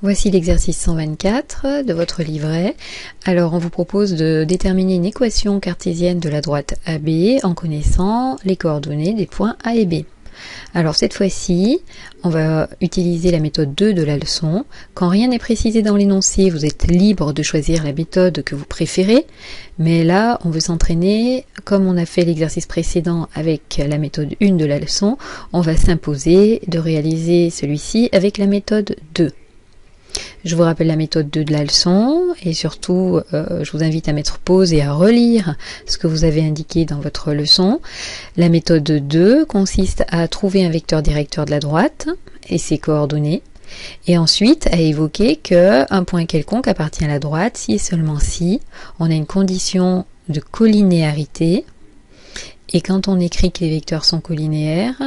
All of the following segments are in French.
Voici l'exercice 124 de votre livret. Alors on vous propose de déterminer une équation cartésienne de la droite AB en connaissant les coordonnées des points A et B. Alors cette fois-ci, on va utiliser la méthode 2 de la leçon. Quand rien n'est précisé dans l'énoncé, vous êtes libre de choisir la méthode que vous préférez. Mais là, on veut s'entraîner, comme on a fait l'exercice précédent avec la méthode 1 de la leçon, on va s'imposer de réaliser celui-ci avec la méthode 2. Je vous rappelle la méthode 2 de la leçon et surtout je vous invite à mettre pause et à relire ce que vous avez indiqué dans votre leçon. La méthode 2 consiste à trouver un vecteur directeur de la droite et ses coordonnées et ensuite à évoquer qu'un point quelconque appartient à la droite si et seulement si on a une condition de collinéarité et quand on écrit que les vecteurs sont collinéaires,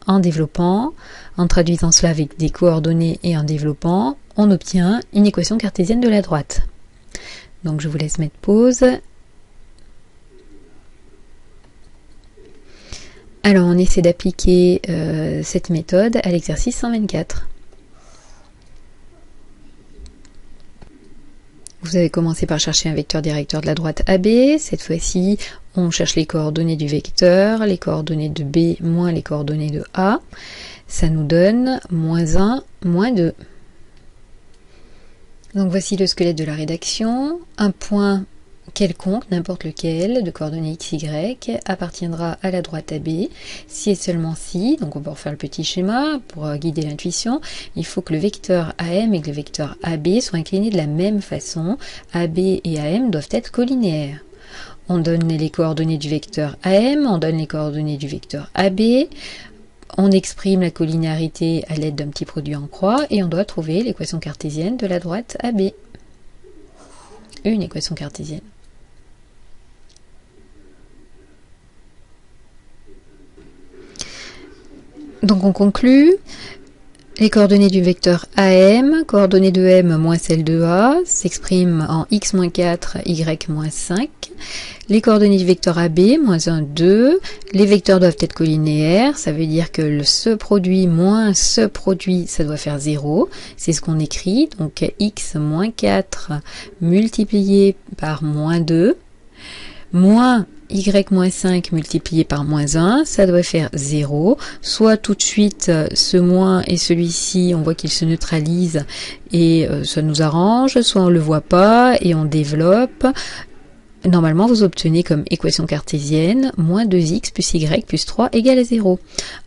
en développant, en traduisant cela avec des coordonnées et en développant, on obtient une équation cartésienne de la droite. Donc je vous laisse mettre pause. Alors on essaie d'appliquer cette méthode à l'exercice 124. Vous avez commencé par chercher un vecteur directeur de la droite AB. Cette fois-ci, on cherche les coordonnées du vecteur, les coordonnées de B moins les coordonnées de A. Ça nous donne moins 1, moins 2. Donc voici le squelette de la rédaction. Un point quelconque, n'importe lequel, de coordonnées x, y, appartiendra à la droite AB, si et seulement si, donc on peut refaire le petit schéma pour guider l'intuition, il faut que le vecteur AM et que le vecteur AB soient inclinés de la même façon, AB et AM doivent être collinéaires. On donne les coordonnées du vecteur AM, on donne les coordonnées du vecteur AB, on exprime la collinéarité à l'aide d'un petit produit en croix et on doit trouver l'équation cartésienne de la droite AB. Une équation cartésienne. Donc on conclut, les coordonnées du vecteur AM, coordonnées de M moins celles de A, s'expriment en x moins 4, y moins 5. Les coordonnées du vecteur AB, moins 1, 2. Les vecteurs doivent être collinéaires, ça veut dire que ce produit moins ce produit, ça doit faire 0. C'est ce qu'on écrit, donc x moins 4 multiplié par moins 2, moins y moins 5 multiplié par moins 1, ça doit faire 0. Soit tout de suite, ce moins et celui-ci, on voit qu'ils se neutralisent et ça nous arrange, soit on ne le voit pas et on développe. Normalement, vous obtenez comme équation cartésienne moins 2x plus y plus 3 égale à 0.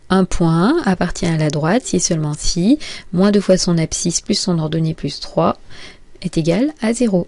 Un point appartient à la droite si et seulement si moins 2 fois son abscisse plus son ordonnée plus 3 est égal à 0.